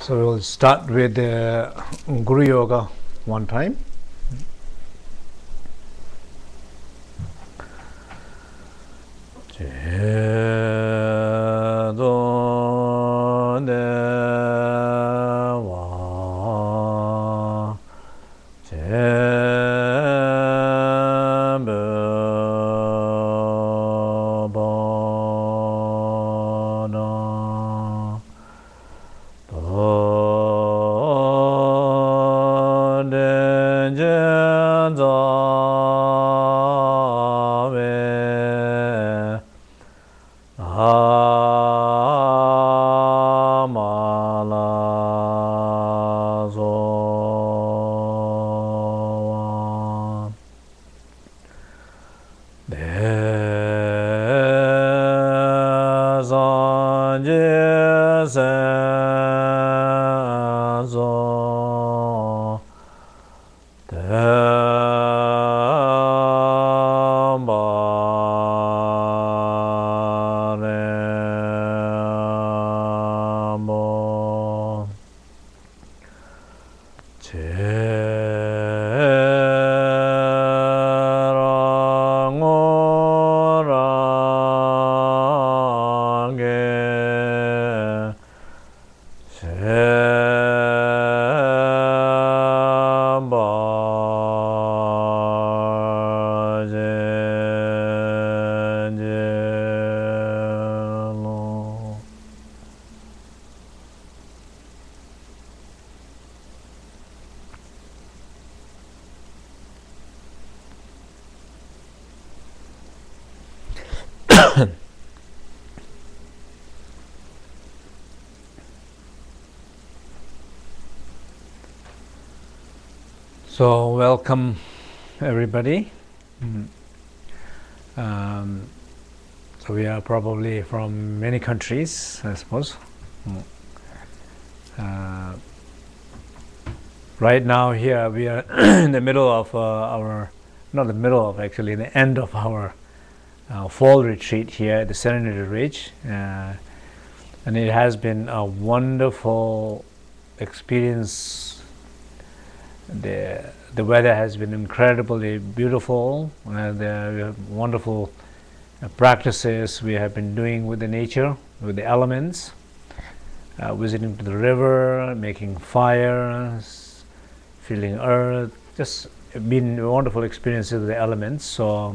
So we'll start with the Guru Yoga one time. So welcome everybody. So we are probably from many countries, I suppose. Right now here we are in the middle of not the middle of, actually the end of our fall retreat here at the Serenity Ridge, and it has been a wonderful experience. The weather has been incredibly beautiful. We have wonderful practices we have been doing with the nature, with the elements, visiting to the river, making fires, feeling earth. Just been wonderful experiences with the elements. So,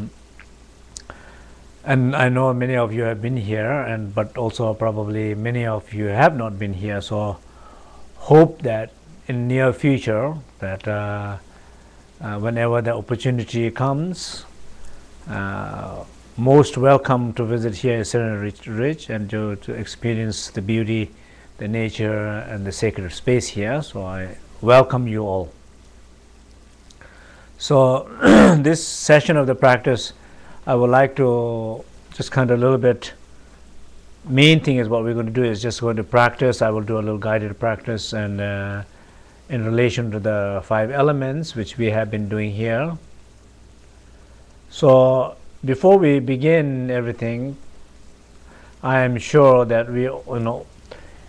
and I know many of you have been here, but also probably many of you have not been here. So hope that in near future that whenever the opportunity comes, most welcome to visit here at Serenity Ridge and to experience the beauty, the nature and the sacred space here. So I welcome you all. So this session of the practice, I would like to just kind of a little bit, main thing is what we're going to do is just going to practice. I will do a little guided practice and in relation to the 5 elements which we have been doing here. So before we begin everything, I am sure that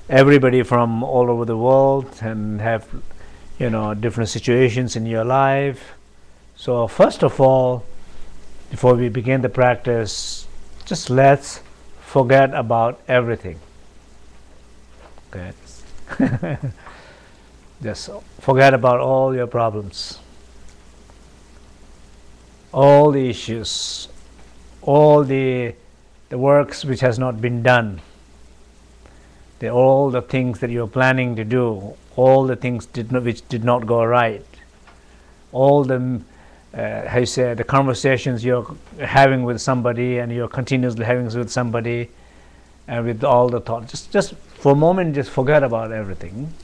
everybody from all over the world and have different situations in your life. So first of all, before we begin the practice, just let's forget about everything. Okay. Just forget about all your problems, all the issues, all the works which has not been done, all the things that you're planning to do, all the things which did not go right, all the the conversations you're having with somebody and you're continuously having with somebody, and with all the thoughts. Just for a moment, just forget about everything.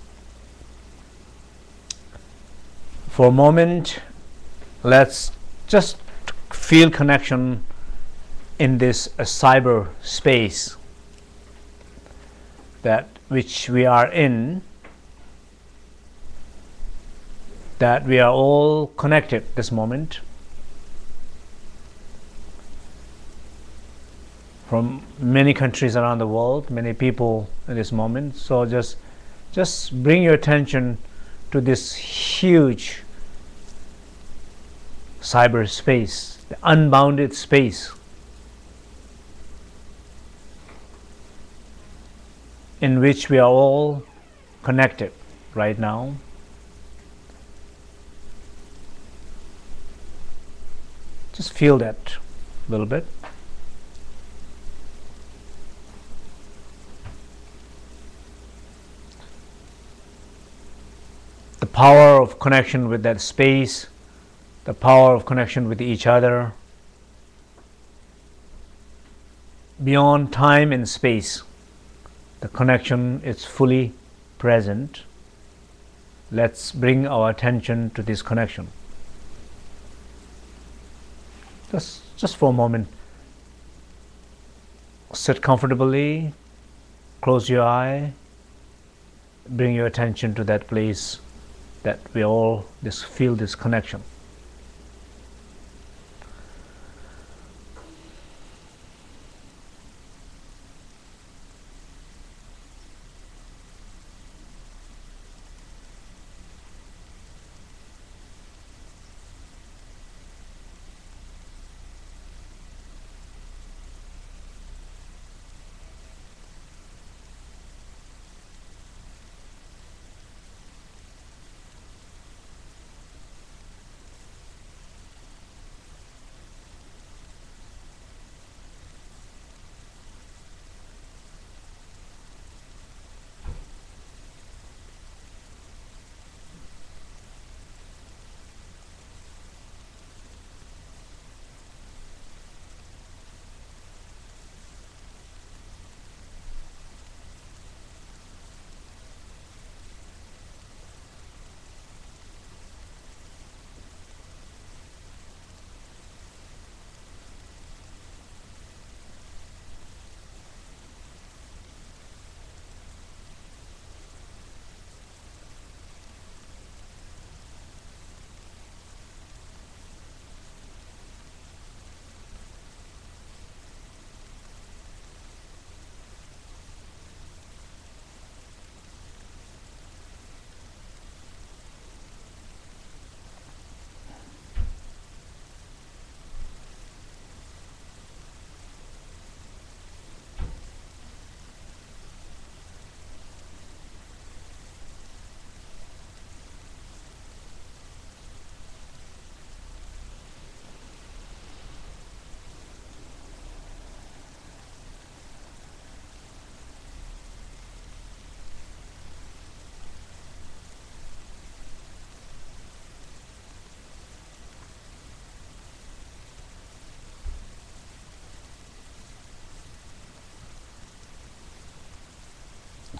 For a moment, let's just feel connection in this cyber space that which we are in, that we are all connected this moment from many countries around the world, many people in this moment. So just Just bring your attention to this huge cyberspace, the unbounded space in which we are all connected right now. Just feel that a little bit. The power of connection with that space, the power of connection with each other, beyond time and space. The connection is fully present. Let's bring our attention to this connection. Just for a moment, sit comfortably, close your eye, bring your attention to that place that we all feel this connection.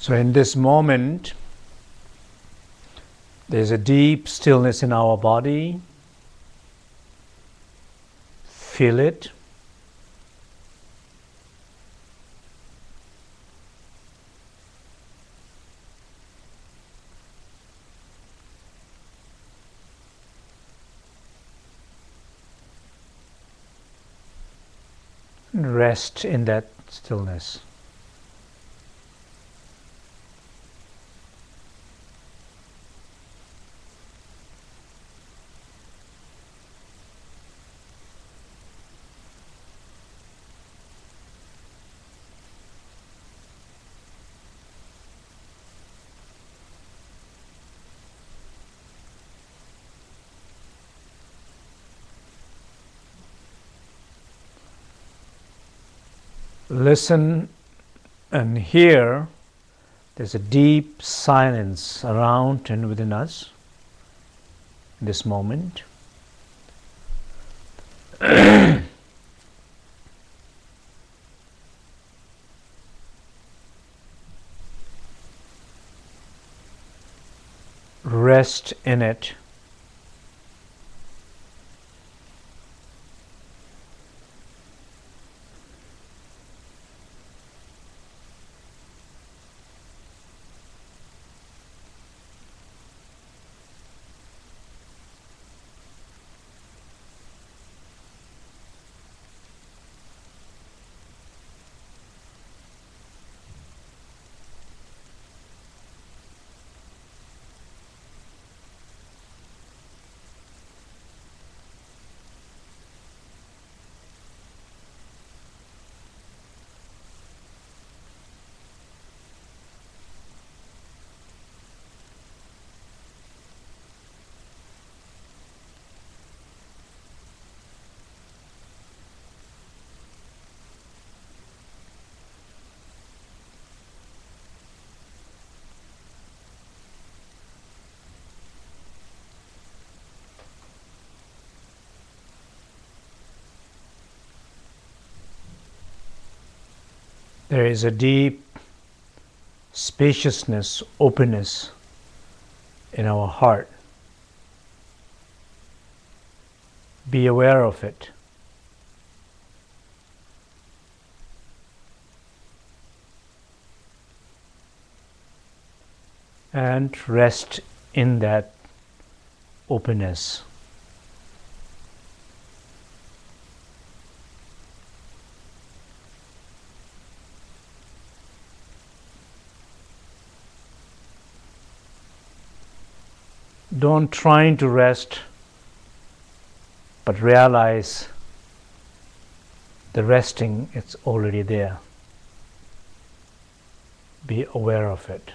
So in this moment, there's a deep stillness in our body. Feel it. And rest in that stillness. Listen and hear. There's a deep silence around and within us in this moment. Rest in it. There is a deep spaciousness, openness in our heart. Be aware of it. And rest in that openness. Don't try to rest, but realize the resting, it's already there. Be aware of it.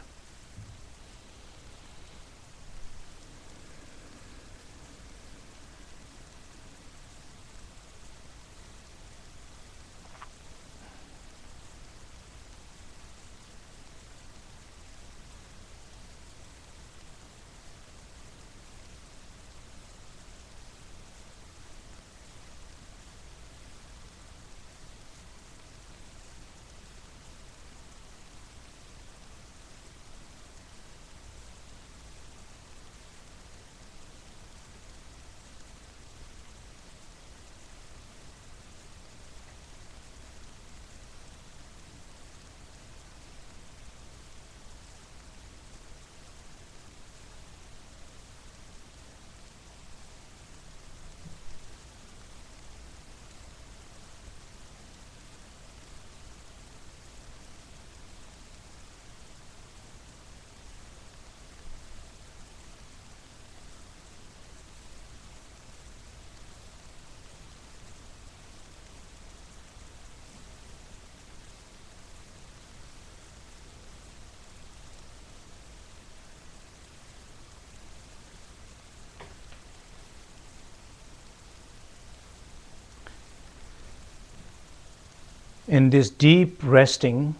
In this deep resting,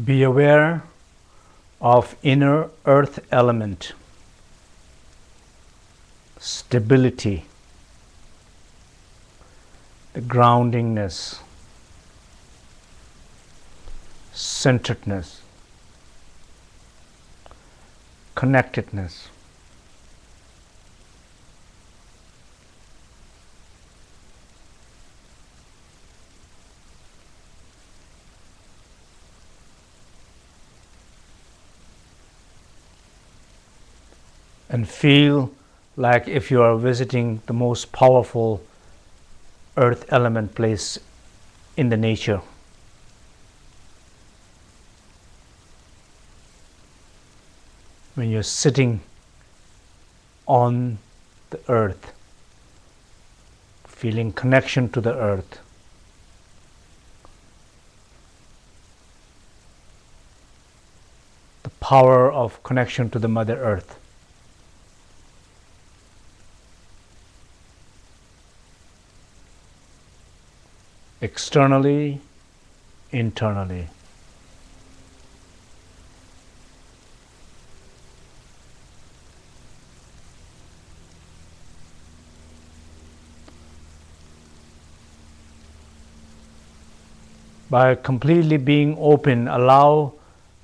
be aware of inner earth element, stability, the groundingness, centeredness, connectedness. And feel like if you are visiting the most powerful earth element place in the nature. When you're sitting on the earth, feeling connection to the earth. The power of connection to the Mother Earth. Externally, internally. By completely being open, allow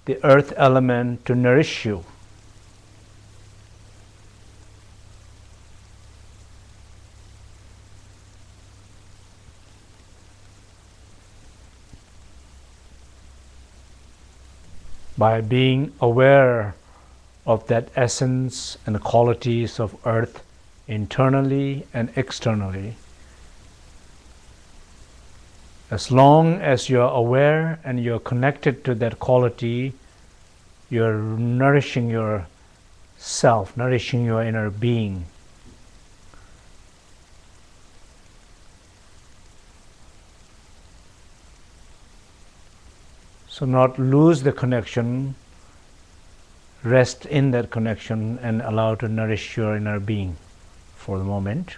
the earth element to nourish you. By being aware of that essence and the qualities of earth internally and externally. As long as you're aware and you're connected to that quality, you're nourishing yourself, nourishing your inner being. So not lose the connection, rest in that connection and allow to nourish your inner being for the moment.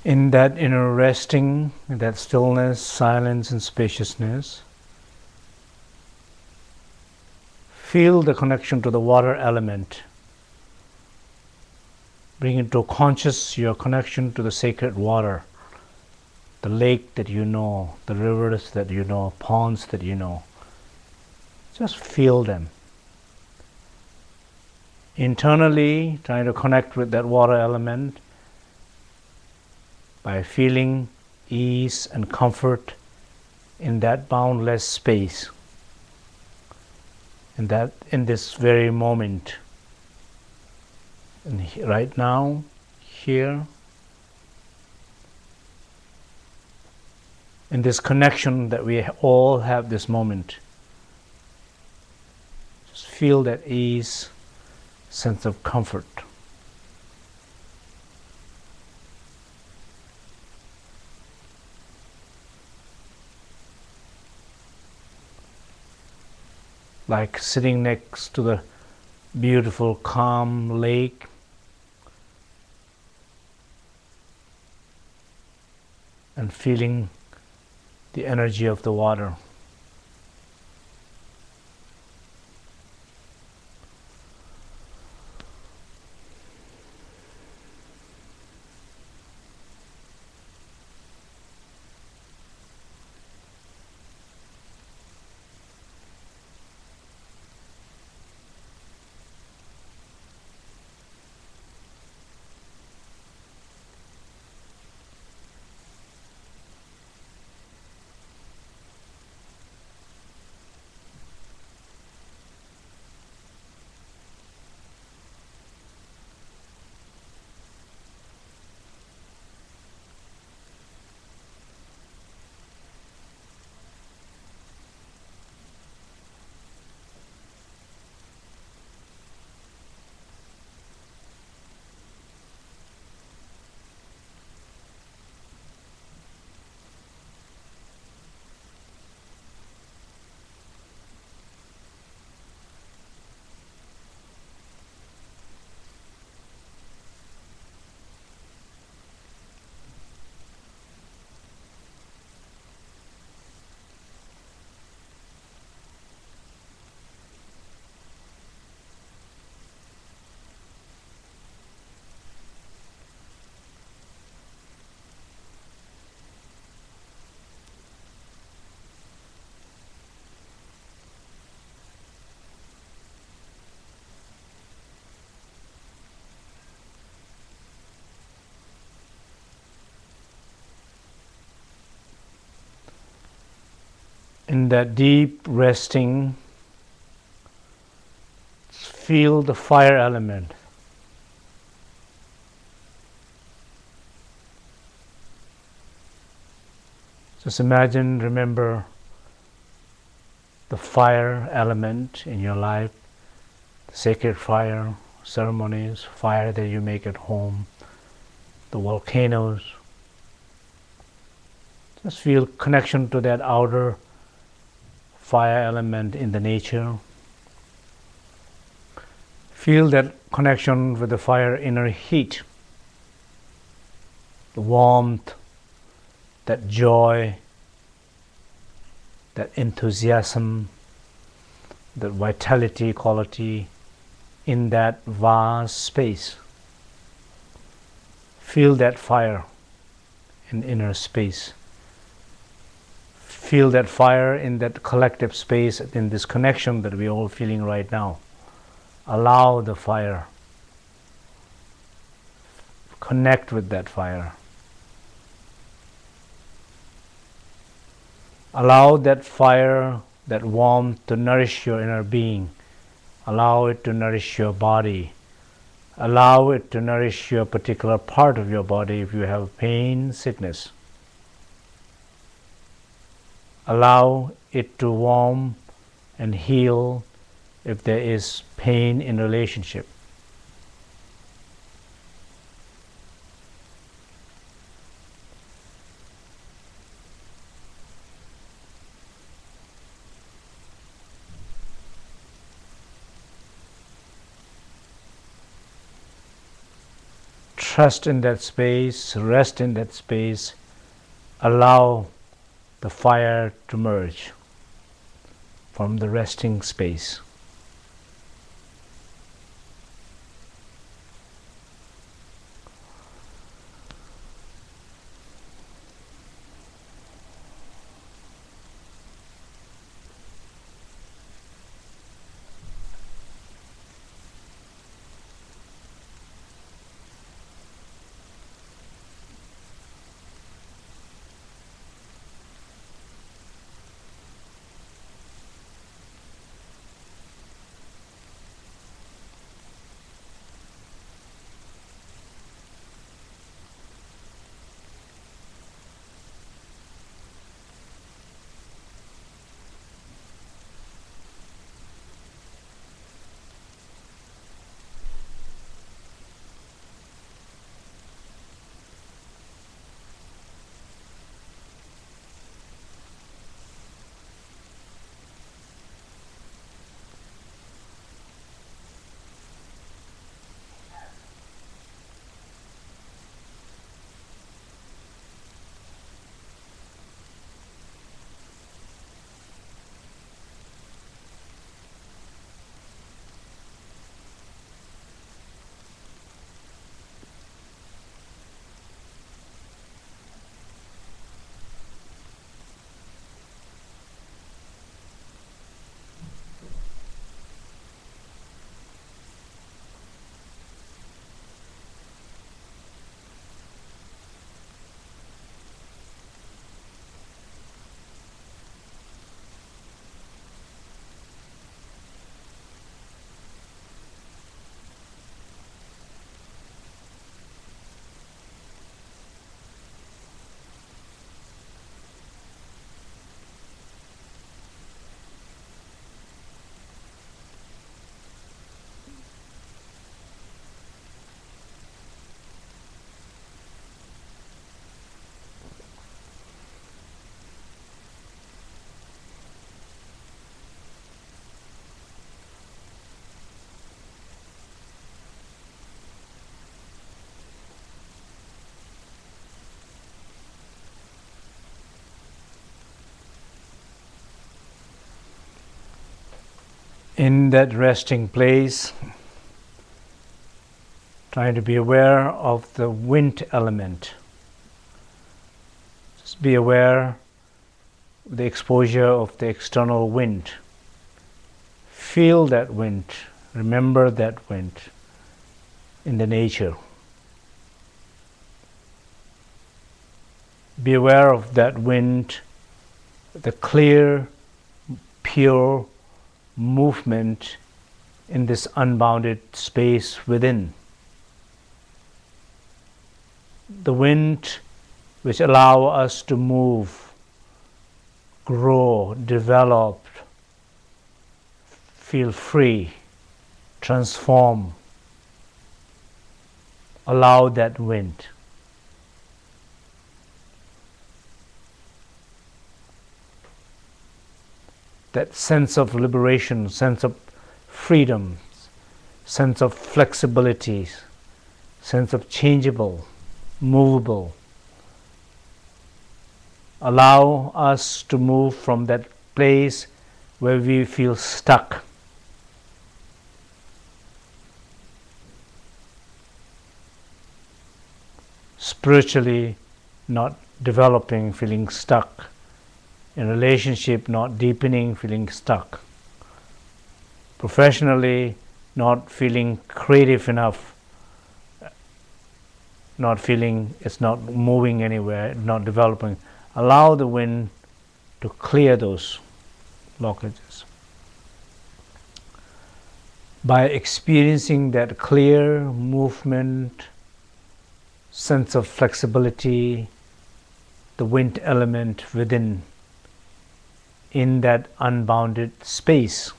In that inner resting, in that stillness, silence, and spaciousness, feel the connection to the water element. Bring into conscious your connection to the sacred water, the lake that you know, the rivers that you know, ponds that you know. Just feel them. Internally, trying to connect with that water element by feeling ease and comfort in that boundless space, in this very moment, and right now, here, in this connection that we all have this moment. Just feel that ease, sense of comfort. Like sitting next to the beautiful, calm lake, and feeling the energy of the water. In that deep resting, feel the fire element. Just imagine, remember the fire element in your life, the sacred fire ceremonies, fire that you make at home, the volcanoes. Just feel connection to that outer fire element in the nature. Feel that connection with the fire inner heat, the warmth, that joy, that enthusiasm, that vitality quality in that vast space. Feel that fire in inner space. Feel that fire in that collective space, in this connection that we're all feeling right now. Allow the fire. Connect with that fire. Allow that fire, that warmth to nourish your inner being. Allow it to nourish your body. Allow it to nourish your particular part of your body if you have pain, sickness. Allow it to warm and heal if there is pain in relationship. trust in that space, rest in that space, allow the fire to merge from the resting space. In that resting place, trying to be aware of the wind element. Just be aware of the exposure of the external wind. Feel that wind. Remember that wind in the nature. Be aware of that wind, the clear, pure movement in this unbounded space within. The wind which allow us to move, grow, develop, feel free, transform. Allow that wind. That sense of liberation, sense of freedom, sense of flexibility, sense of changeable, movable. Allow us to move from that place where we feel stuck. Spiritually not developing, feeling stuck. In relationship, not deepening, feeling stuck. Professionally, not feeling creative enough, not feeling it's not moving anywhere, not developing. Allow the wind to clear those blockages. By experiencing that clear movement, sense of flexibility, the wind element within, in that unbounded space,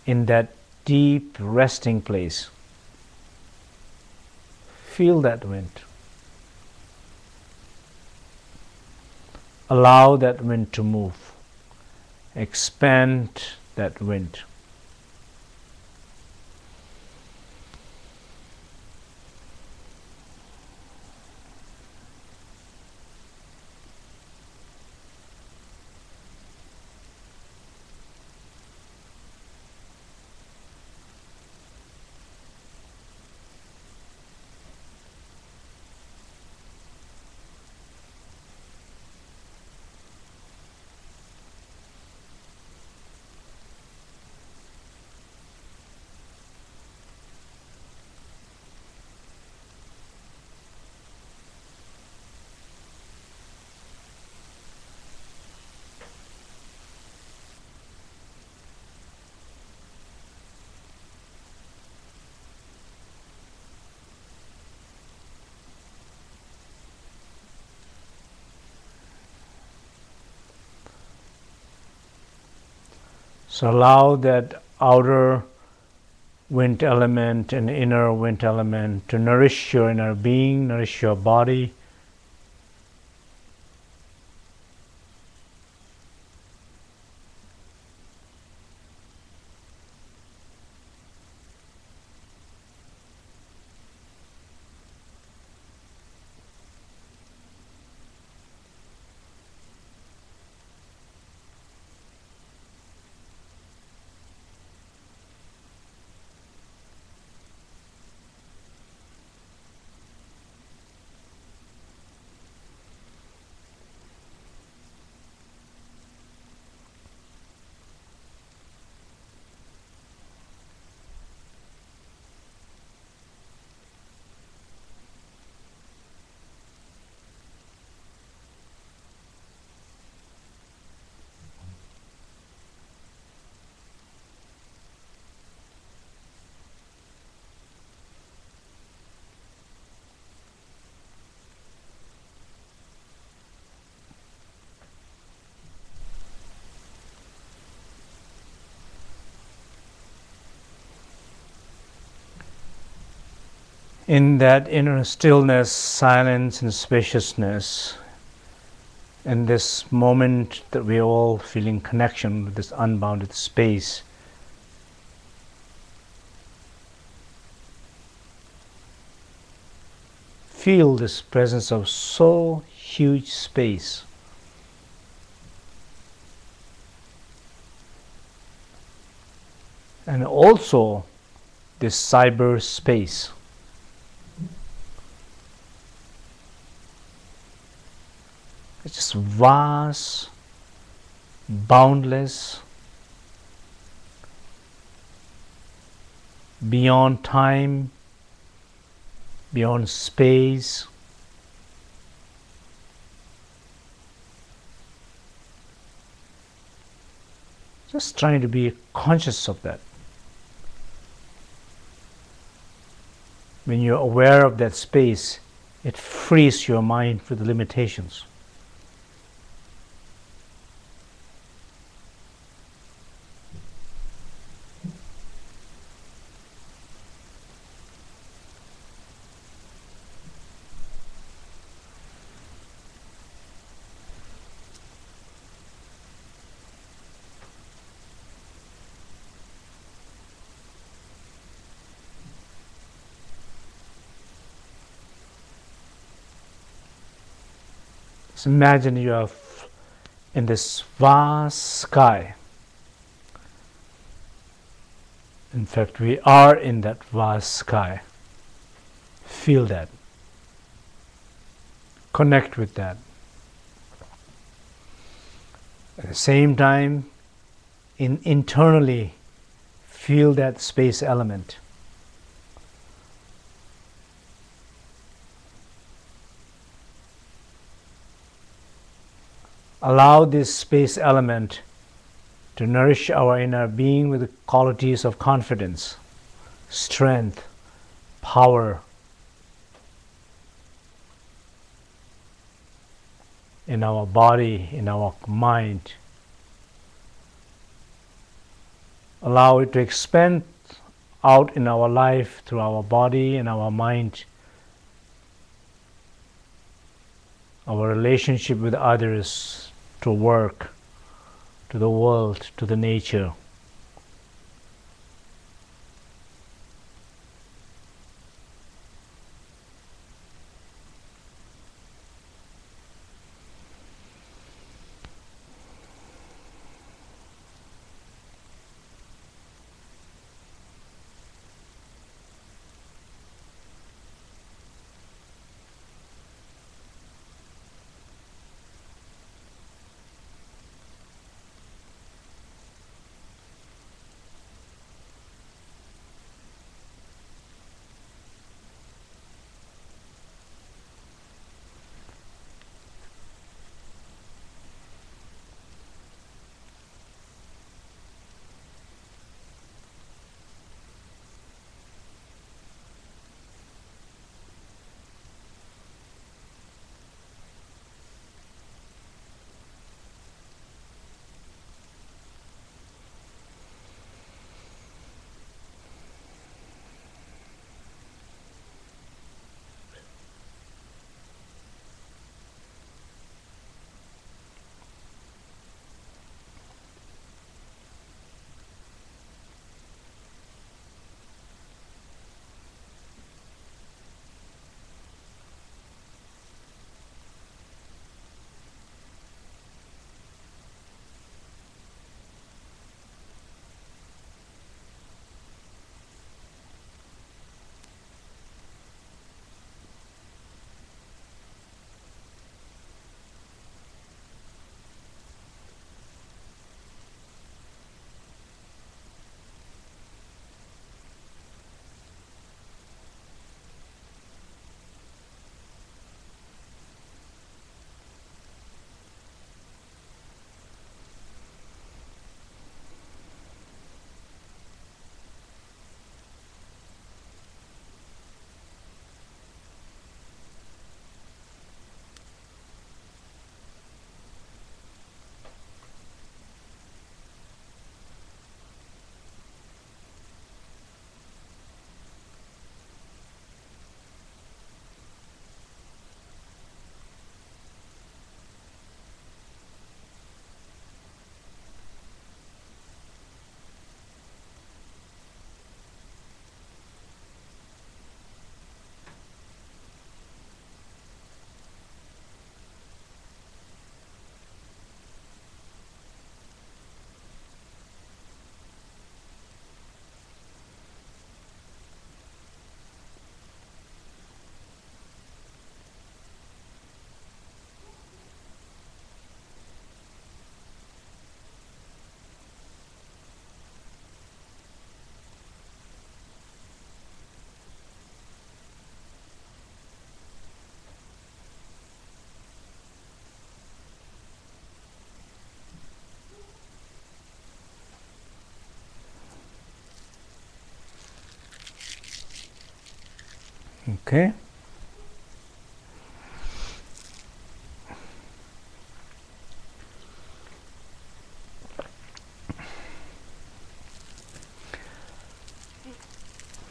in that deep resting place. Feel that wind. Allow that wind to move. Expand that wind. So allow that outer wind element and inner wind element to nourish your inner being, nourish your body. In that inner stillness, silence, and spaciousness, in this moment that we are all feeling connection with this unbounded space, feel this presence of so huge space. And also this cyberspace. It's just vast, boundless, beyond time, beyond space. Just trying to be conscious of that. When you're aware of that space, it frees your mind from the limitations. So imagine you are in this vast sky. In fact, we are in that vast sky. Feel that. Connect with that. At the same time, internally, feel that space element. Allow this space element to nourish our inner being with the qualities of confidence, strength, power, in our body, in our mind. Allow it to expand out in our life through our body and our mind, our relationship with others, to work, to the world, to the nature. Okay.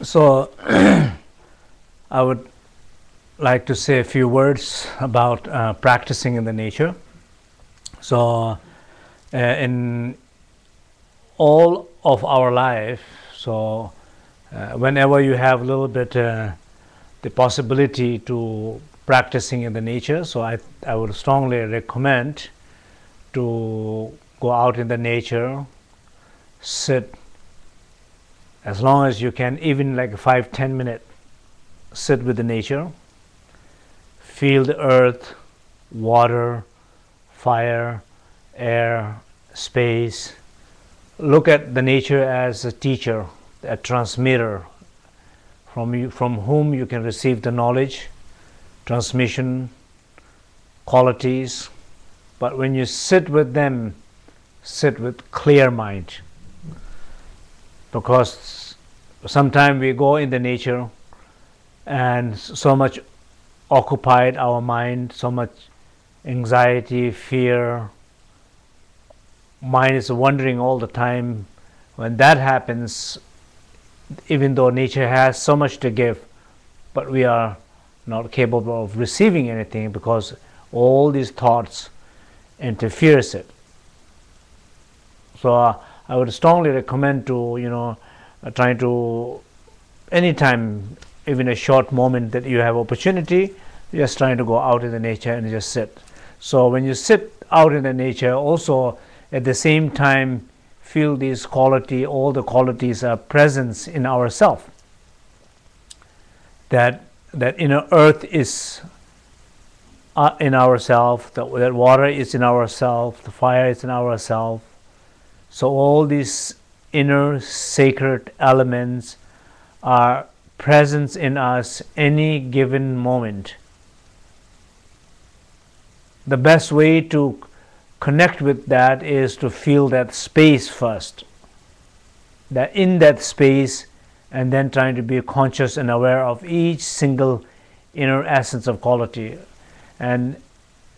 So I would like to say a few words about practicing in the nature. So in all of our life, so whenever you have a little bit the possibility to practicing in the nature, so I would strongly recommend to go out in the nature, sit as long as you can, even like 5-10 minutes, sit with the nature, feel the earth, water, fire, air, space. Look at the nature as a teacher, a transmitter from whom you can receive the knowledge, transmission, qualities. But when you sit with them, sit with clear mind. Because sometimes we go in the nature and so much occupied our mind, so much anxiety, fear, mind is wandering all the time. When that happens, even though nature has so much to give, but we are not capable of receiving anything because all these thoughts interferes it. So I would strongly recommend to trying to anytime, even a short moment that you have opportunity, just trying to go out in the nature and just sit. So when you sit out in the nature, also at the same time feel these quality, all the qualities are present in ourself. That inner earth is in ourself, that water is in ourself, the fire is in ourself. So all these inner sacred elements are present in us any given moment. The best way to connect with that is to feel that space first, that in that space, and then trying to be conscious and aware of each single inner essence of quality. And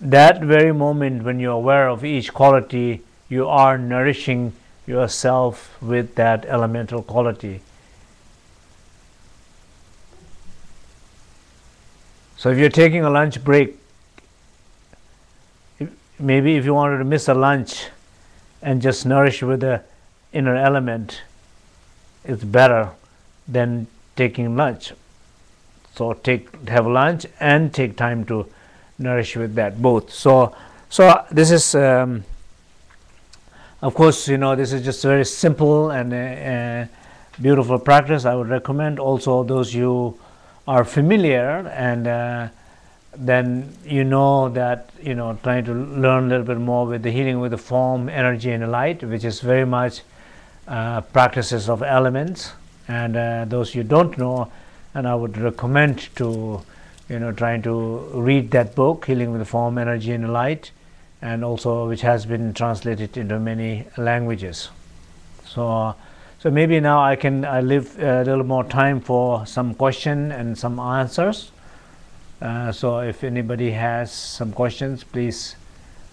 that very moment when you're aware of each quality, you are nourishing yourself with that elemental quality. So if you're taking a lunch break, maybe if you wanted to miss a lunch and just nourish with the inner element, it's better than taking lunch. So have lunch and take time to nourish with that both. So this is of course, this is just very simple and beautiful practice. I would recommend also those you are familiar and then that trying to learn a little bit more with the healing with the form, energy, and light, which is very much practices of elements. And those you don't know, and I would recommend to trying to read that book, Healing with the Form, Energy, and Light, and also which has been translated into many languages. So maybe now I leave a little more time for some question and some answers. So if anybody has some questions, please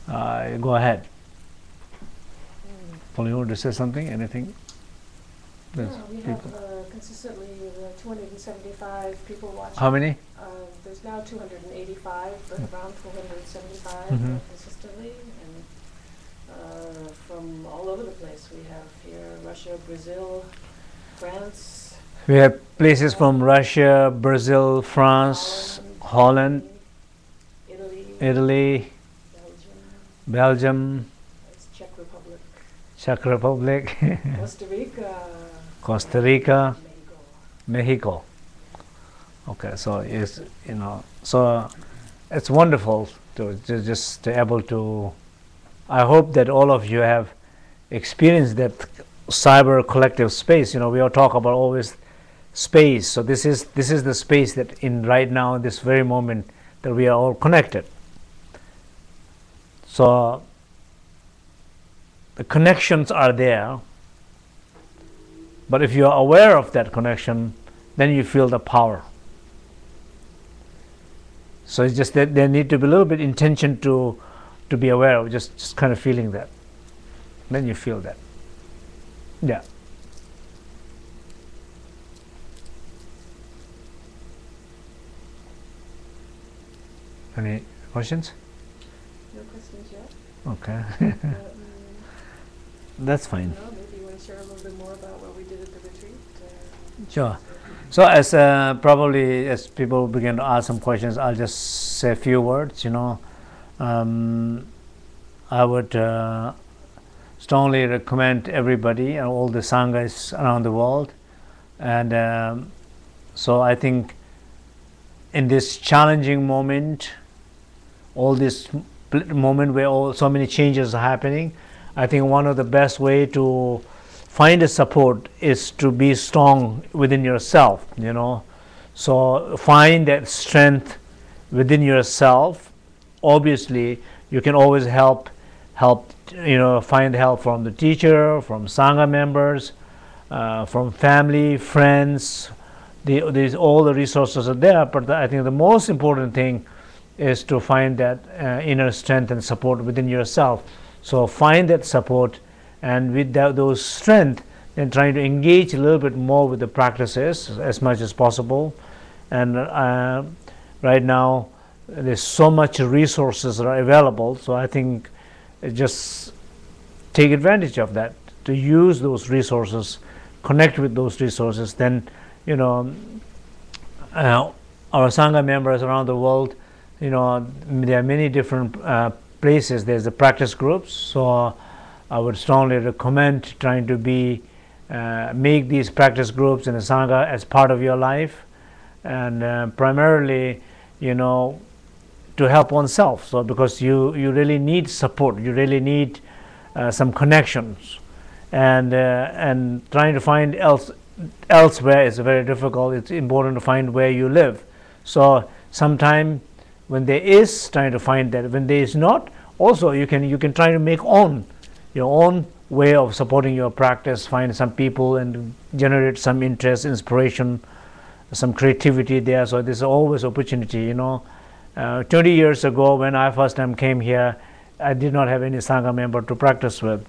go ahead. Paul, you want to say something? Anything? Yeah, we have consistently 275 people watching. How many? There's now 285, but around 275 consistently, and from all over the place. We have here Russia, Brazil, France. We have places from Russia, Brazil, France, Holland, Italy, Belgium, Czech Republic, Costa Rica, Mexico. Okay, so it's wonderful to just able to. I hope that all of you have experienced that cyber collective space. We all talk about always space. So this is the space that in right now, in this very moment, that we are all connected. So the connections are there, but if you are aware of that connection, then you feel the power. So it's just that there need to be a little bit intention to be aware of, just kind of feeling that. Then you feel that. Yeah. Any questions? No questions yet. Okay. That's fine. No, maybe you want to share a little bit more about what we did at the retreat? Sure. So as probably as people begin to ask some questions, I'll just say a few words. I would strongly recommend everybody and all the sanghas around the world, and so I think in this challenging moment, all this moment where so many changes are happening, I think one of the best way to find a support is to be strong within yourself. So find that strength within yourself. Obviously, you can always find help from the teacher, from sangha members, from family, friends. All the resources are there, but I think the most important thing is to find that inner strength and support within yourself. So find that support, and with those strength, then trying to engage a little bit more with the practices as much as possible. And right now, there's so much resources that are available, so I think just take advantage of that, to use those resources, connect with those resources. Then our sangha members around the world, there are many different places. There's the practice groups, so I would strongly recommend trying to make these practice groups in the sangha as part of your life, and primarily to help oneself. So because you really need support, you really need some connections, and trying to find elsewhere is very difficult. It's important to find where you live. So sometime when there is, trying to find that. When there is not, also you can try to make your own way of supporting your practice. Find some people and generate some interest, inspiration, some creativity there. So there's always opportunity. 20 years ago, when I first time came here, I did not have any sangha member to practice with.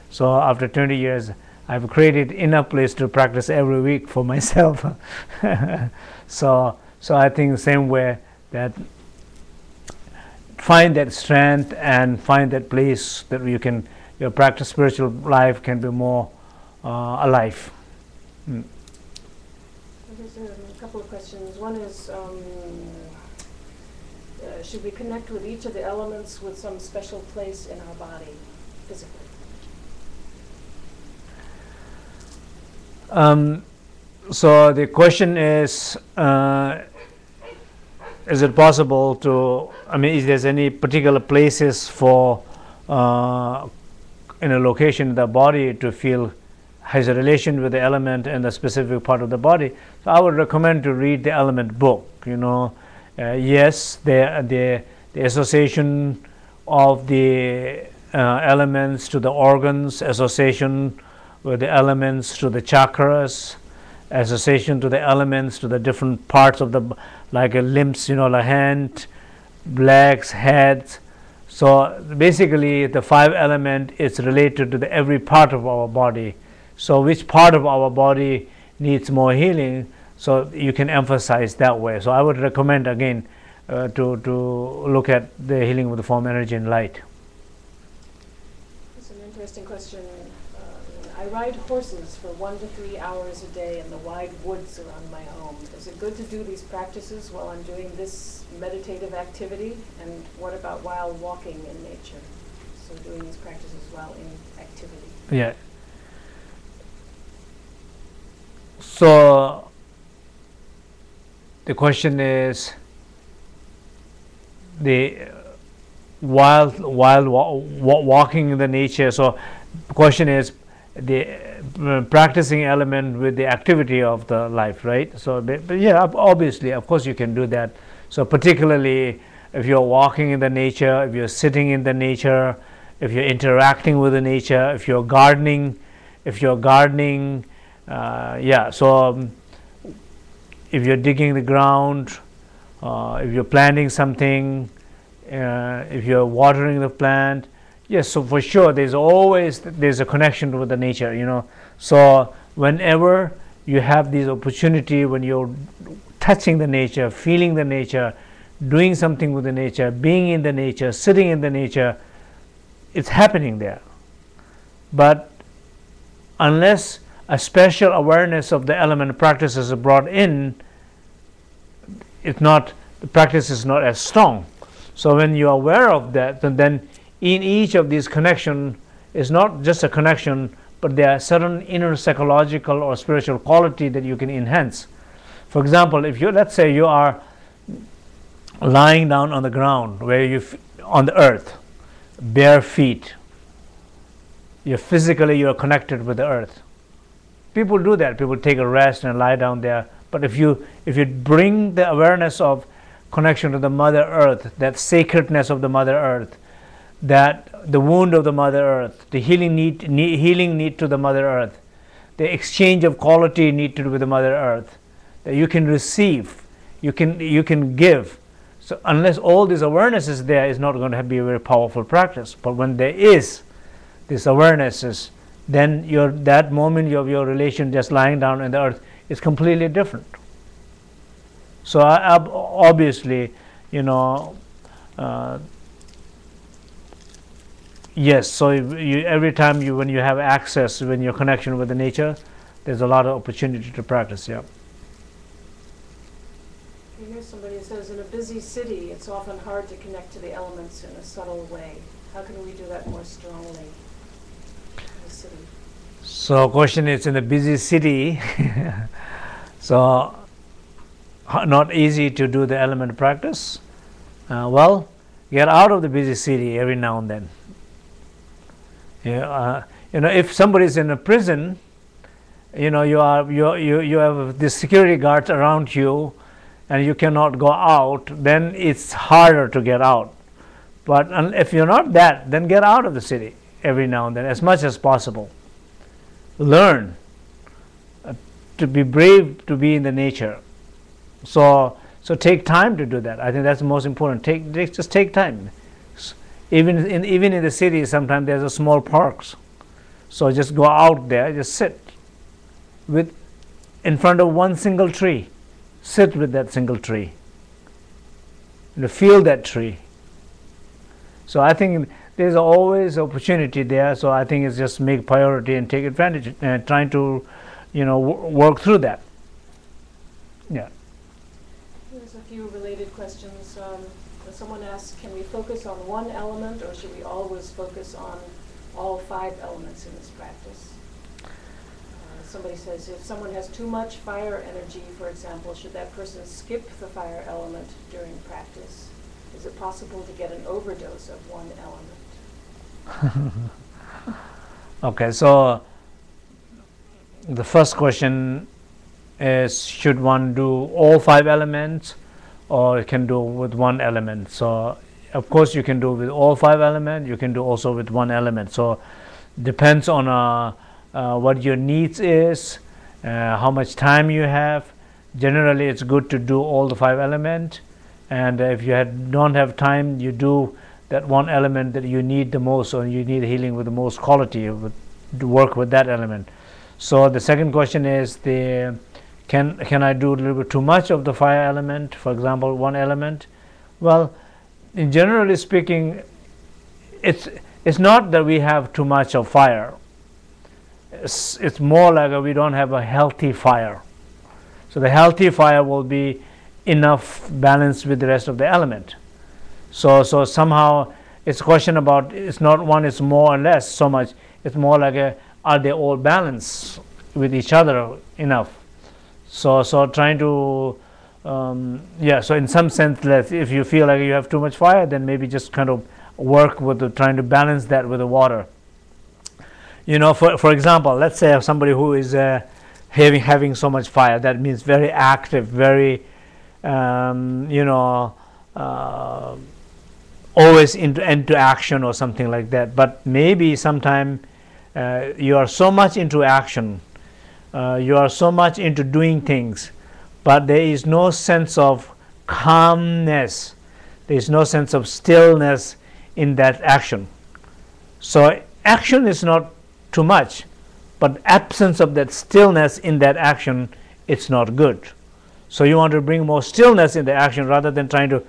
So after 20 years, I've created enough place to practice every week for myself. So I think the same way, that find that strength and find that place that your practice spiritual life can be more alive. There's a couple of questions. One is, should we connect with each of the elements with some special place in our body, physically? So the question is it possible to, is there any particular places for in a location in the body to feel has a relation with the element and the specific part of the body? So I would recommend to read the element book. Yes, the association of the elements to the organs, association with the elements to the chakras, association to the elements to the different parts of the, like limbs, like hand, legs, head. So basically the 5 element is related to every part of our body. So which part of our body needs more healing, so you can emphasize that way. So I would recommend again to look at the healing with the form, energy and light. That's an interesting question. I ride horses for 1 to 3 hours a day in the wide woods around my home. Is it good to do these practices while I'm doing this meditative activity? And what about while walking in nature? So doing these practices while in activity. Yeah. So the question is, while walking in the nature. So the question is the practicing element with the activity of the life, right? So, but yeah, obviously, of course, you can do that. So particularly if you're walking in the nature, if you're sitting in the nature, if you're interacting with the nature, if you're gardening, yeah. So if you're digging the ground, if you're planting something, if you're watering the plant, yes, so for sure there's a connection with the nature, you know. So whenever you have this opportunity, when you're touching the nature, feeling the nature, doing something with the nature, being in the nature, sitting in the nature, it's happening there. But unless a special awareness of the element practices are brought in, the practice is not as strong. So when you're aware of that, then in each of these connections is not just a connection, but there are certain inner psychological or spiritual quality that you can enhance. For example, if let's say you are lying down on the ground, on the earth, bare feet, you're connected with the earth. People do that. People take a rest and lie down there. But if you bring the awareness of connection to the Mother Earth, that sacredness of the Mother Earth, that the wound of the Mother Earth, the healing need to the Mother Earth, the exchange of quality need to do with the Mother Earth, that you can receive, you can give. So unless all this awareness is there, it's not going to be a very powerful practice. But when there is this awareness, then that moment of your relation just lying down in the earth is completely different. So obviously, you know, yes, so every time when you have access, when you're connection with the nature, there's a lot of opportunity to practice. Yeah. Here's somebody who says, in a busy city, it's often hard to connect to the elements in a subtle way. How can we do that more strongly in the city? So question is, in a busy city, so not easy to do the element practice. Well, get out of the busy city every now and then. Yeah, you know, if somebody is in a prison, you know, you have the security guards around you, and you cannot go out, then it's harder to get out. But if you're not that, then get out of the city every now and then, as much as possible. Learn to be brave, to be in the nature. So take time to do that. I think that's the most important. Just take time. Even in the city, sometimes there's a small parks. So just go out there, just sit in front of one single tree. Sit with that single tree. Feel that tree. So I think there's always opportunity there. So I think it's just make priority and take advantage and trying to, you know, work through that. Yeah. There's a few related questions. Someone asks, can we focus on one element, or should we always focus on all 5 elements in this practice? Somebody says, if someone has too much fire energy, for example, should that person skip the fire element during practice? Is it possible to get an overdose of one element? Okay, so the first question is, should one do all 5 elements, or can do with one element? So of course you can do with all 5 elements, you can do also with one element. So depends on what your needs is, how much time you have. Generally it's good to do all the 5 elements, and if you don't have time, you do that one element that you need the most, or you need healing with the most quality, to work with that element. So the second question is, can I do a little bit too much of the fire element, for example, one element? Well, in generally speaking, it's not that we have too much of fire. It's more like we don't have a healthy fire. So the healthy fire will be enough balance with the rest of the element. So somehow it's a question about, it's not one is more or less so much. It's more like are they all balanced with each other enough? So trying to so in some sense, if you feel like you have too much fire, then maybe just kind of work with trying to balance that with the water. You know, for example, let's say somebody who is having so much fire, that means very active, very always into action or something like that. But maybe sometime you are so much into action, you are so much into doing things, but there is no sense of calmness. There is no sense of stillness in that action. So action is not too much, but absence of that stillness in that action, it's not good. So you want to bring more stillness in the action rather than trying to,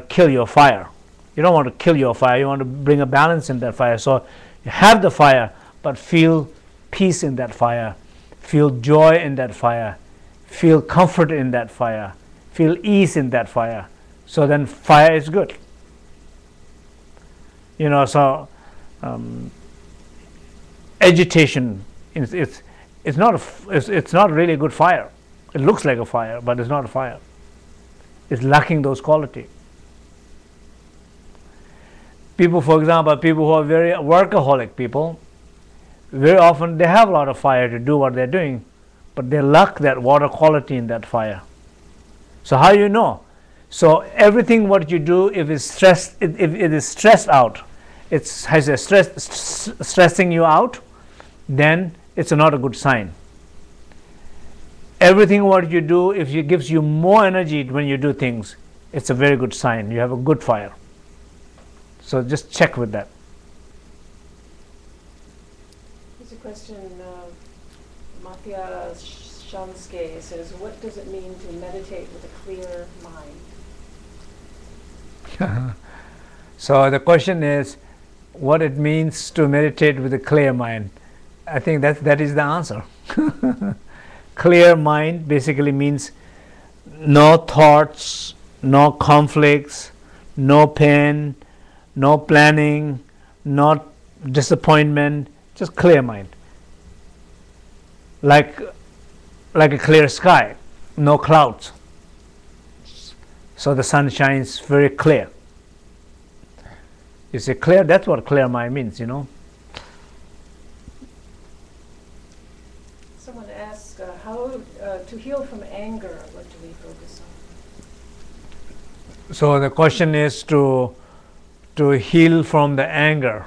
kill your fire. You don't want to kill your fire. You want to bring a balance in that fire. So you have the fire, but feel peace in that fire. Feel joy in that fire. Feel comfort in that fire. Feel ease in that fire. So then fire is good. Agitation, it's not really a good fire. It looks like a fire, but it's not a fire. It's lacking those qualities. People, for example, people who are very workaholic people, very often they have a lot of fire to do what they're doing, but they lack that water quality in that fire. So how you know? So everything what you do, if it is stressed out, it has a stressing you out, then it's not a good sign. Everything what you do, if it gives you more energy when you do things, it's a very good sign. You have a good fire. So just check with that. Here's a question. Matya Shanske says, what does it mean to meditate with a clear mind? So the question is, what it means to meditate with a clear mind. I think that is the answer. Clear mind basically means no thoughts, no conflicts, no pain, no planning, no disappointment, just clear mind. Like a clear sky, no clouds. So the sun shines very clear. You say clear, that's what clear mind means, Someone asks, how to heal from anger, what do we focus on? So the question is to heal from the anger.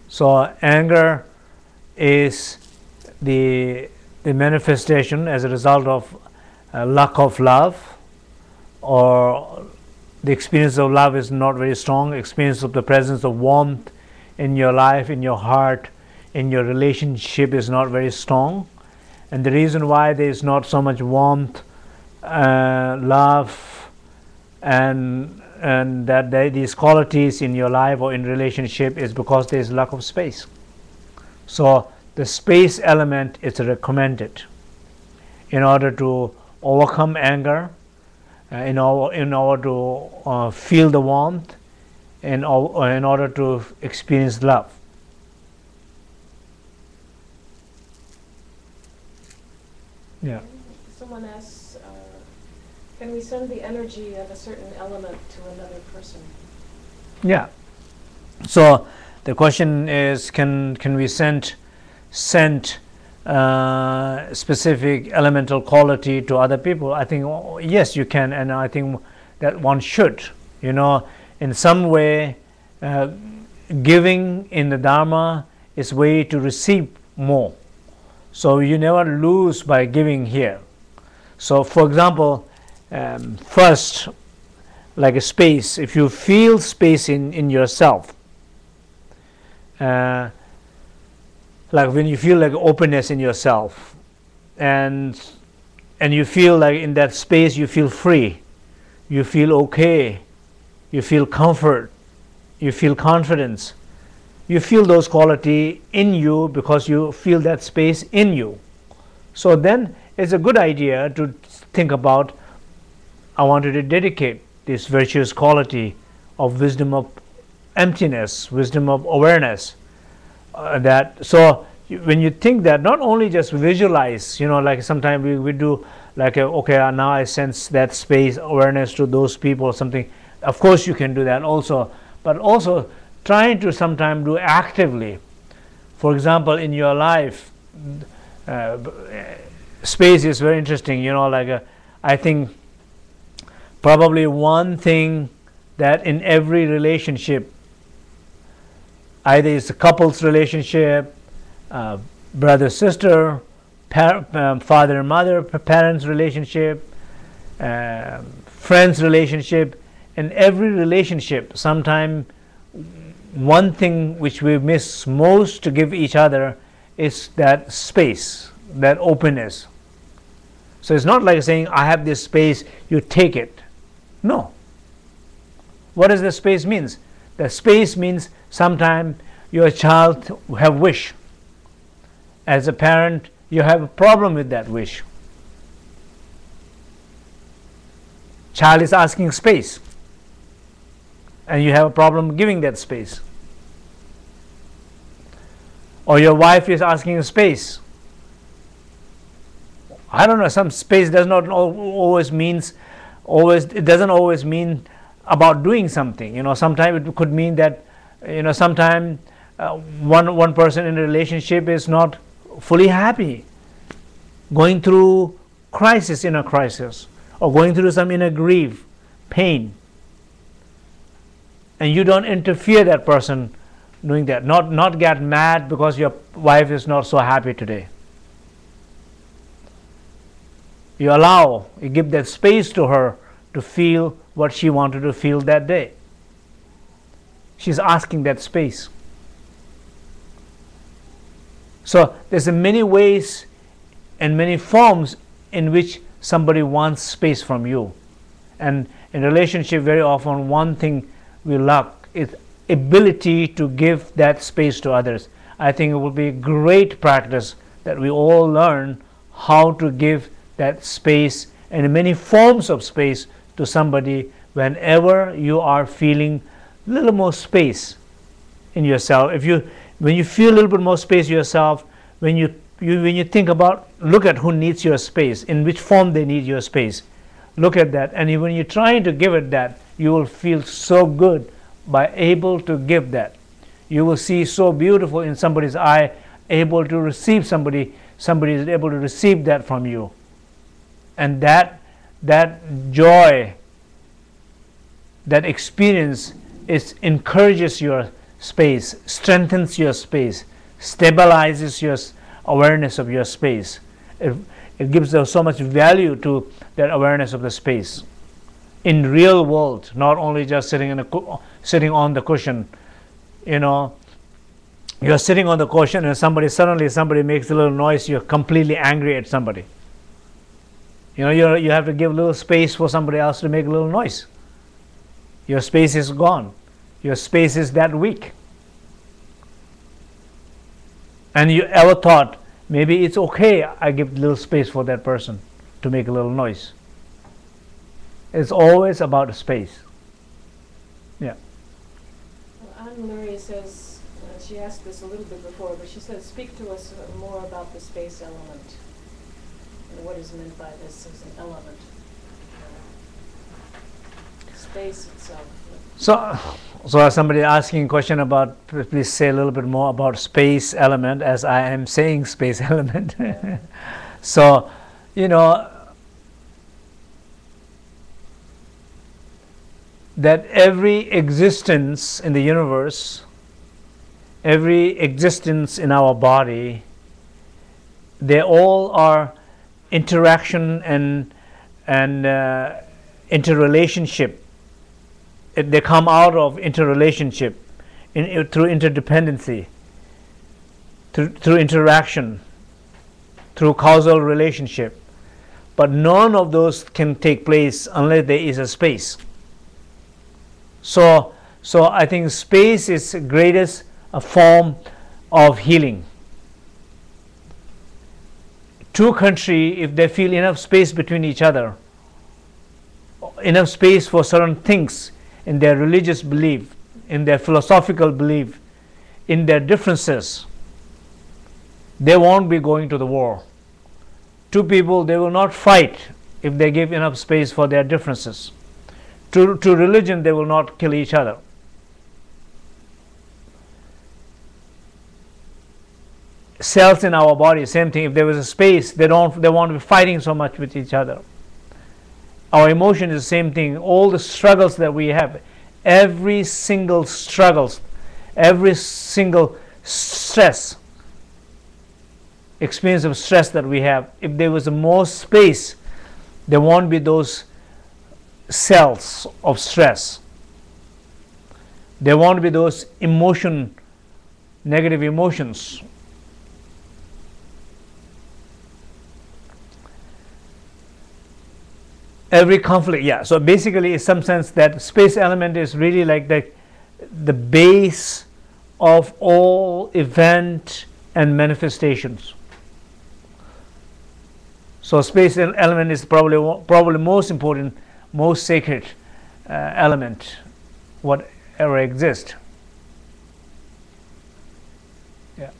So anger is the manifestation as a result of lack of love, or the experience of love is not very strong, experience of the presence of warmth in your life, in your heart, in your relationship is not very strong. And the reason why there is not so much warmth, love, and that these qualities in your life or in relationship is because there is lack of space. So the space element is recommended in order to overcome anger, in order to feel the warmth, in order to experience love. Yeah. Someone asks, can we send the energy of a certain element to another person? Yeah. So the question is, can we send specific elemental quality to other people? I think yes, you can, and I think that one should. In some way, giving in the Dharma is way to receive more. So you never lose by giving here. So for example, first, like a space, if you feel space in yourself, like when you feel like openness in yourself, and you feel like in that space you feel free, you feel okay, you feel comfort, you feel confidence, you feel those qualities in you because you feel that space in you. So then it's a good idea to think about, I wanted to dedicate this virtuous quality of wisdom of emptiness, wisdom of awareness. So when you think that, not only just visualize, like sometimes we do like okay, now I sense that space awareness to those people or something. Of course you can do that also, but also trying to sometimes do actively. For example, in your life, space is very interesting. I think probably one thing that in every relationship, either it's a couple's relationship, brother sister, father and mother, parents relationship, friends relationship, in every relationship, sometimes one thing which we miss most to give each other is that space, that openness. So it's not like saying, I have this space, you take it. No. What does the space means? The space means sometimes your child have wish. As a parent, you have a problem with that wish. Child is asking space, and you have a problem giving that space. Or your wife is asking space. I don't know, some space does not always means it doesn't always mean about doing something. Sometimes it could mean that sometimes one person in a relationship is not fully happy, going through inner crisis, or going through some inner grief, pain, and you don't interfere that person doing that. Not get mad because your wife is not so happy today. You give that space to her to feel what she wanted to feel that day. She's asking that space. So there's many ways and many forms in which somebody wants space from you. And in relationship, very often one thing we lack is ability to give that space to others. I think it will be a great practice that we all learn how to give that space and many forms of space to somebody whenever you are feeling a little more space in yourself. When you feel a little bit more space yourself, when you think about, look at who needs your space, in which form they need your space. Look at that, and when you're trying to give it that, you will feel so good by able to give that. You will see so beautiful in somebody's eye, able to receive somebody is able to receive that from you. And that joy, that experience, encourages your space, strengthens your space, stabilizes your awareness of your space. It gives so much value to that awareness of the space. In real world, not only just sitting on the cushion. You're sitting on the cushion and suddenly somebody makes a little noise, you're completely angry at somebody. You have to give a little space for somebody else to make a little noise. Your space is gone. Your space is that weak. And you ever thought, maybe it's okay I give a little space for that person to make a little noise. It's always about space. Yeah. Well, Anne-Marie says, she asked this a little bit before, but she said, speak to us more about the space element. And what is meant by this as an element? Space itself. So somebody asking a question about, please say a little bit more about space element, as I am saying space element. So, that every existence in the universe, every existence in our body, they all are interaction and interrelationship. They come out of interrelationship through interdependency, through interaction, through causal relationship. But none of those can take place unless there is a space. So I think space is the greatest form of healing. Two countries, if they feel enough space between each other, enough space for certain things in their religious belief, in their philosophical belief, in their differences, they won't be going to the war. Two people, they will not fight if they give enough space for their differences. To religion, they will not kill each other. Cells in our body, same thing. If there was a space, they won't be fighting so much with each other. Our emotion is the same thing. All the struggles that we have, every single struggles, every single stress, experience of stress that we have, if there was more space, there won't be those cells of stress. There won't be those negative emotions. Every conflict, yeah. So basically, in some sense, that space element is really like the base of all event and manifestations. So space element is probably most important, most sacred element, whatever exists. Yeah.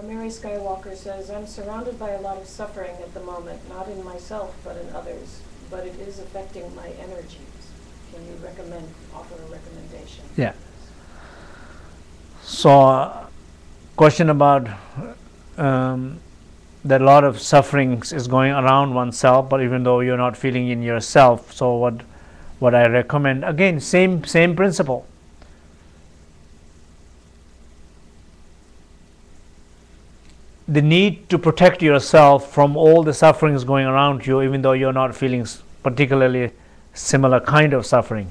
Mary Skywalker says, I'm surrounded by a lot of suffering at the moment, not in myself, but in others, but it is affecting my energies. Can you offer a recommendation? Yeah. So, question about that a lot of sufferings is going around oneself, but even though you're not feeling in yourself, so what I recommend, again, same principle. The need to protect yourself from all the sufferings going around you, even though you're not feeling particularly similar kind of suffering.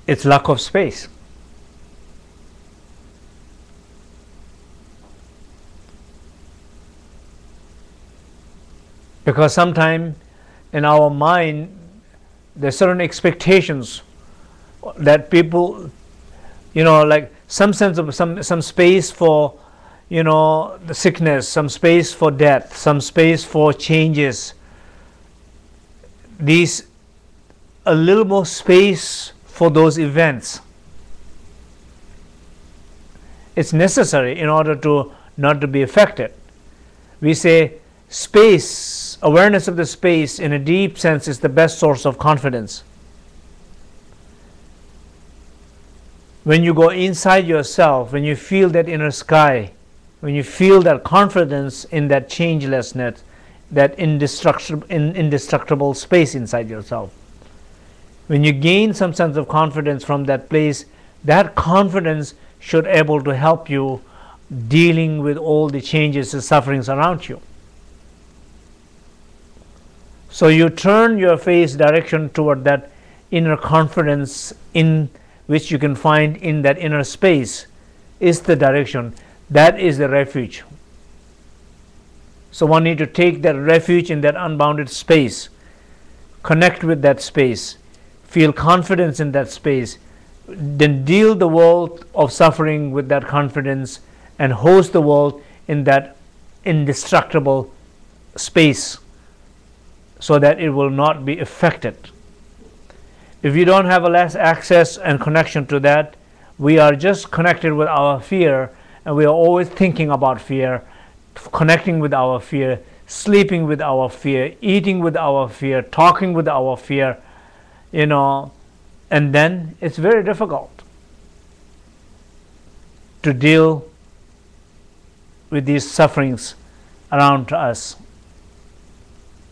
It's lack of space. Because sometimes in our mind, there's certain expectations that people, like some sense of some space for, the sickness, some space for death, some space for changes. A little more space for those events. It's necessary in order to not to be affected. We say space, awareness of the space in a deep sense is the best source of confidence. When you go inside yourself, when you feel that inner sky, when you feel that confidence in that changelessness, that indestructible space inside yourself, when you gain some sense of confidence from that place, that confidence should be able to help you dealing with all the changes and sufferings around you. So you turn your face direction toward that inner confidence in which you can find in that inner space is the direction. That is the refuge. So one need to take that refuge in that unbounded space, connect with that space, feel confidence in that space, then deal the world of suffering with that confidence and host the world in that indestructible space so that it will not be affected. If you don't have a less access and connection to that, we are just connected with our fear, and we are always thinking about fear, connecting with our fear, sleeping with our fear, eating with our fear, talking with our fear, and then it's very difficult to deal with these sufferings around us.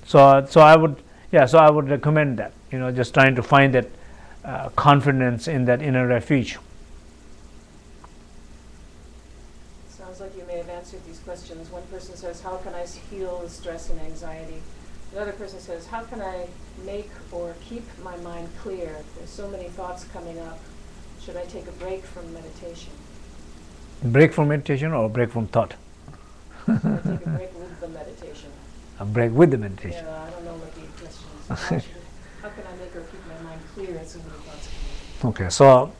So I would recommend that. Just trying to find that confidence in that inner refuge. Sounds like you may have answered these questions. One person says, how can I heal stress and anxiety? Another person says, how can I make or keep my mind clear? There's so many thoughts coming up. Should I take a break from meditation? Break from meditation or break from thought? Should I take a break with the meditation? A break with the meditation. Yeah, I don't know what the question is. How can I make or keep my mind clear as so many thoughts come up? Okay, so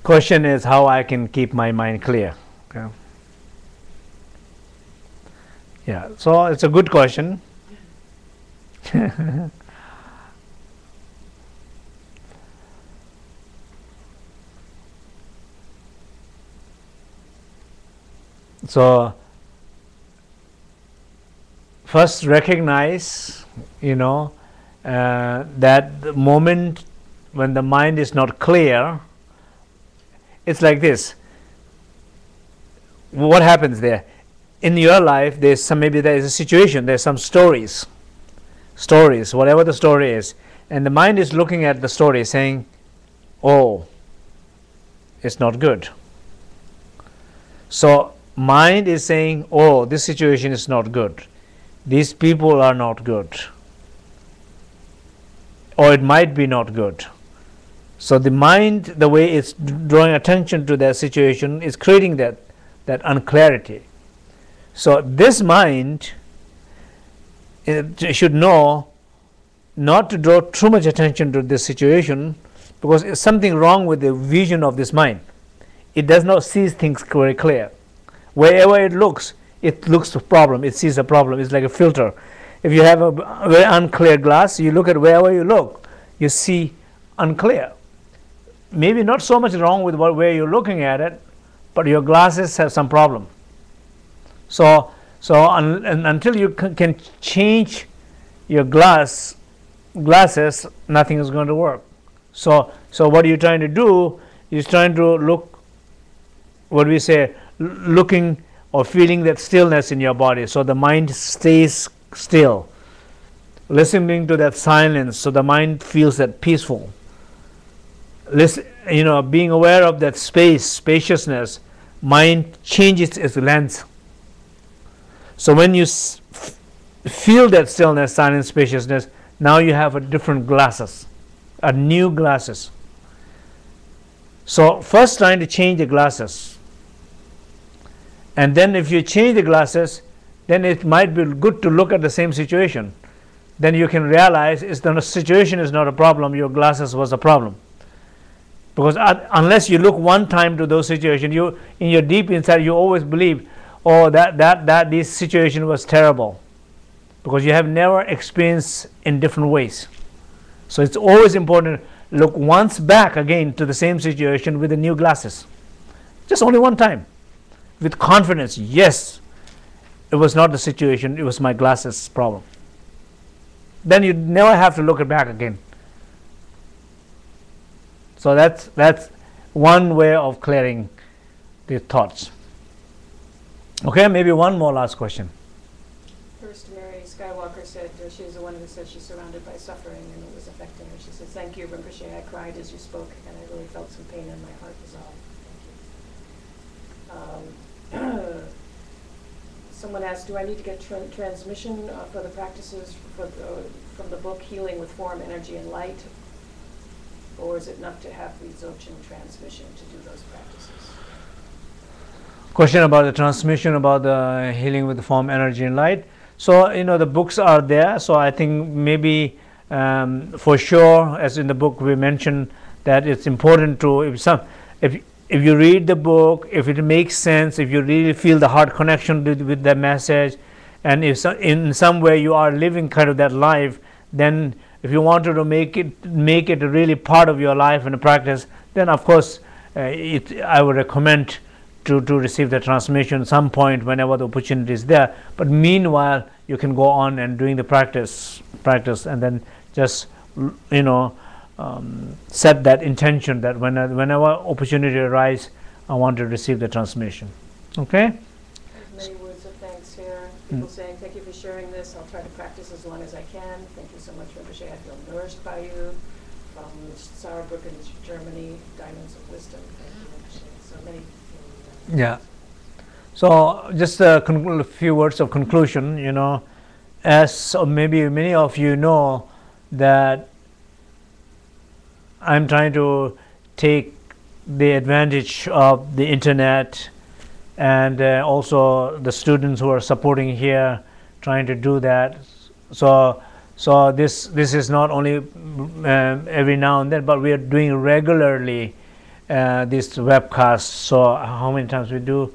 question is how I can keep my mind clear. Okay. Yeah, so it's a good question. So first recognize, that the moment when the mind is not clear, it's like this. What happens there? In your life, maybe there is a situation, there's some stories, whatever the story is, and the mind is looking at the story saying, oh, it's not good. So mind is saying, oh, this situation is not good, these people are not good, or it might be not good. So the mind, the way it's drawing attention to that situation, is creating that unclarity. So this mind, it should know not to draw too much attention to this situation, because there's something wrong with the vision of this mind. It does not see things very clear. Wherever it looks a problem. It sees a problem. It's like a filter. If you have a very unclear glass, you look at wherever you look, you see unclear. Maybe not so much wrong with where you're looking at it, but your glasses have some problem. So until you can change your glasses, nothing is going to work. So what you're trying to do is trying to look, what do we say, looking or feeling that stillness in your body, so the mind stays still, listening to that silence, so the mind feels that peaceful. Listen, being aware of that spaciousness, mind changes its lens. So when you feel that stillness, silence, spaciousness, now you have a different glasses, a new glasses. So first trying to change the glasses, and then if you change the glasses, then it might be good to look at the same situation. Then you can realize the situation is not a problem, your glasses was a problem. Because unless you look one time to those situations, you in your deep inside you always believe, oh, that this situation was terrible, because you have never experienced in different ways. So it's always important to look once back again to the same situation with the new glasses, just only one time, with confidence. Yes, it was not the situation, it was my glasses problem. Then you never have to look back again. So that's one way of clearing the thoughts. Okay, maybe one more last question. First, Mary Skywalker said she was the one who said she's surrounded by suffering and it was affecting her. She said, "Thank you, Rinpoche. I cried as you spoke, and I really felt some pain in my heart dissolve. Thank you." Someone asked, "Do I need to get transmission for the practices from the book Healing with Form, Energy, and Light, or is it enough to have the Dzogchen transmission to do those practices?" Question about the transmission, about the healing with the form, energy, and light. So the books are there. So I think maybe for sure, as in the book we mentioned, that it's important to if you read the book, if it makes sense, if you really feel the heart connection with the message, and if in some way you are living kind of that life, then if you wanted to make it really part of your life and practice, then of course I would recommend to receive the transmission some point whenever the opportunity is there. But meanwhile, you can go on and doing the practice, and then just set that intention that whenever opportunity arises, I want to receive the transmission. Okay. There's many words of thanks here. People saying, "Thank you for sharing this. I'll try to practice as long as I can. Thank you so much, Rinpoche. I feel nourished by you." From Saarbrücken, Germany, Diamonds of Wisdom. Thank you, Rinpoche. So many. Yeah. So just a few words of conclusion. As maybe many of you know, that I'm trying to take the advantage of the internet, and also the students who are supporting here, trying to do that. So this is not only every now and then, but we are doing regularly this webcast. So how many times we do?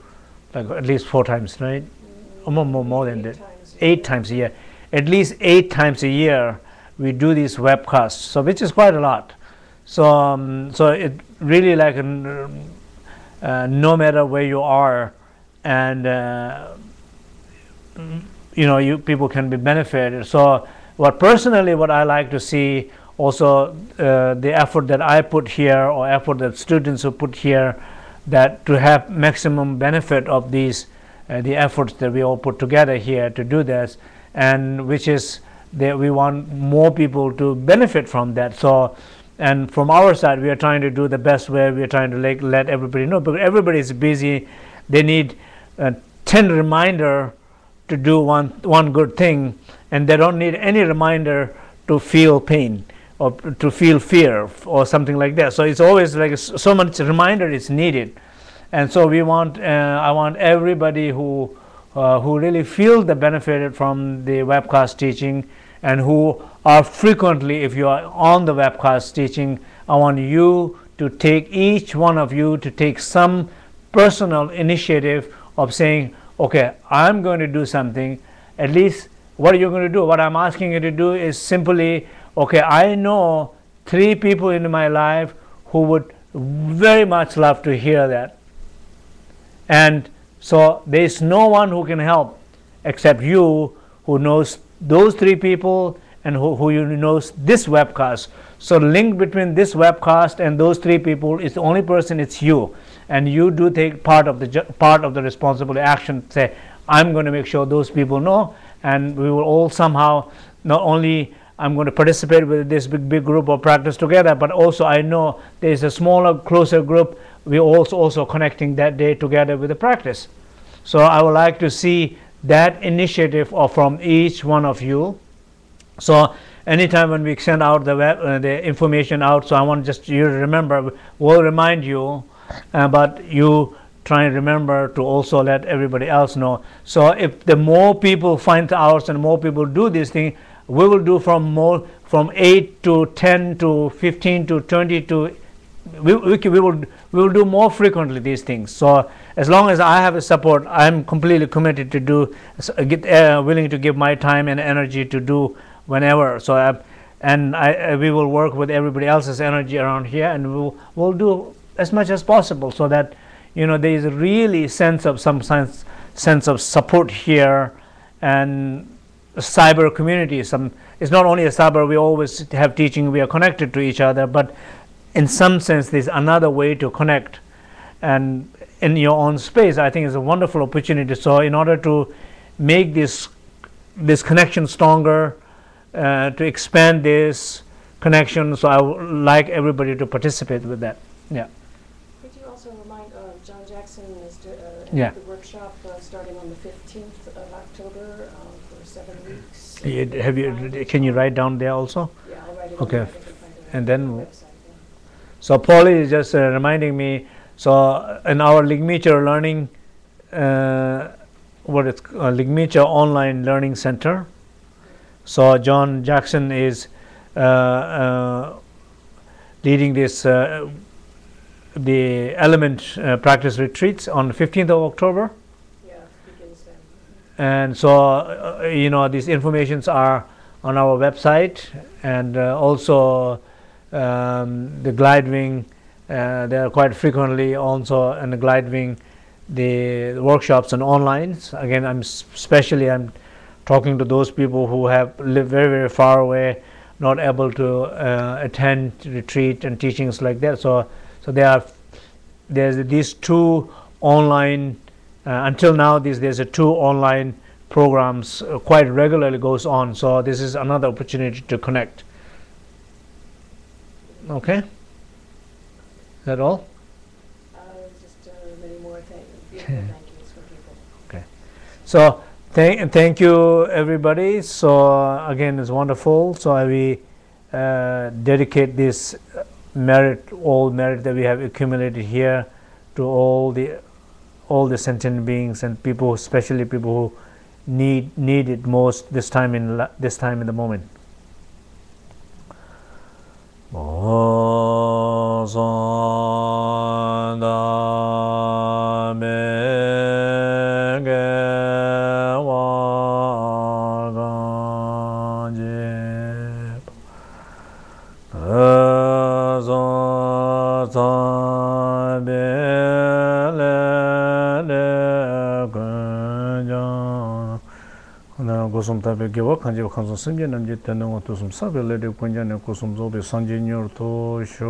Like at least 4 times, right? More than that. 8 times a year. At least 8 times a year we do these webcasts. So which is quite a lot. So it really like no matter where you are, and people can be benefited. So what I like to see also the effort that I put here, or effort that students who put here, that to have maximum benefit of these the efforts that we all put together here to do this, and which is that we want more people to benefit from that. So, and from our side, we are trying to do the best way. We are trying to let everybody know, because everybody is busy. They need 10 reminder to do one good thing, and they don't need any reminder to feel pain or to feel fear or something like that. So it's always like so much reminder is needed. And so I want everybody who really feel the benefit from the webcast teaching, and who are frequently, if you are on the webcast teaching, I want you to take, each one of you to take some personal initiative of saying, okay, I'm going to do something. At least, what are you going to do? What I'm asking you to do is simply, okay, I know 3 people in my life who would very much love to hear that. And so there is no one who can help except you, who knows those 3 people and who you knows this webcast. So the link between this webcast and those 3 people is the only person, it's you. And you do take part of the responsible action. Say, I'm going to make sure those people know, and we will all somehow, not only I'm going to participate with this big group or practice together, but also I know there is a smaller, closer group. We're also connecting that day together with the practice. So I would like to see that initiative from each one of you. So anytime when we send out the information out, so I want just you to remember, we'll remind you, but you try and remember to also let everybody else know. So if the more people find out and more people do this thing, we will do from 8 to 10 to 15 to 20 to we will do more frequently these things. So as long as I have a support, I'm completely committed to do, willing to give my time and energy to do whenever. So we will work with everybody else's energy around here, and we'll do as much as possible, so that there is a really sense of support here. And cyber community, it's not only a cyber, we always have teaching, we are connected to each other, but in some sense there's another way to connect, and in your own space. I think it's a wonderful opportunity. So in order to make this connection stronger, to expand this connection, so I would like everybody to participate with that. Yeah. Could you also remind John Jackson is Yeah. the workshop starting on the 15th of October for 7 weeks. Can you write down there also? Yeah, I'll write it Okay. down. I can find it And on then the website. Yeah. So Polly is just reminding me. So in our Lignature learning, Lignature Online Learning Center. So John Jackson is leading this the element practice retreats on the 15th of October. Yeah, begins then. And so these informations are on our website, and also the glide wing. They are quite frequently also in the glide wing, the workshops and online. Again, I'm talking to those people who have lived very, very far away, not able to attend retreat and teachings like that. So there's these 2 online. Until now, there's 2 online programs quite regularly goes on. So this is another opportunity to connect. Okay. Is that all? Just many more beautiful thank yous from people. Okay. So thank you, everybody. So again, it's wonderful. So we dedicate this all merit that we have accumulated here to all the sentient beings and people, especially people who need it most this time in the moment. 고숨 답에 개와 간지와 간소 심제 남제 되는 것도 좀 사별레데 권장에 고숨 조배 상진열 도쇼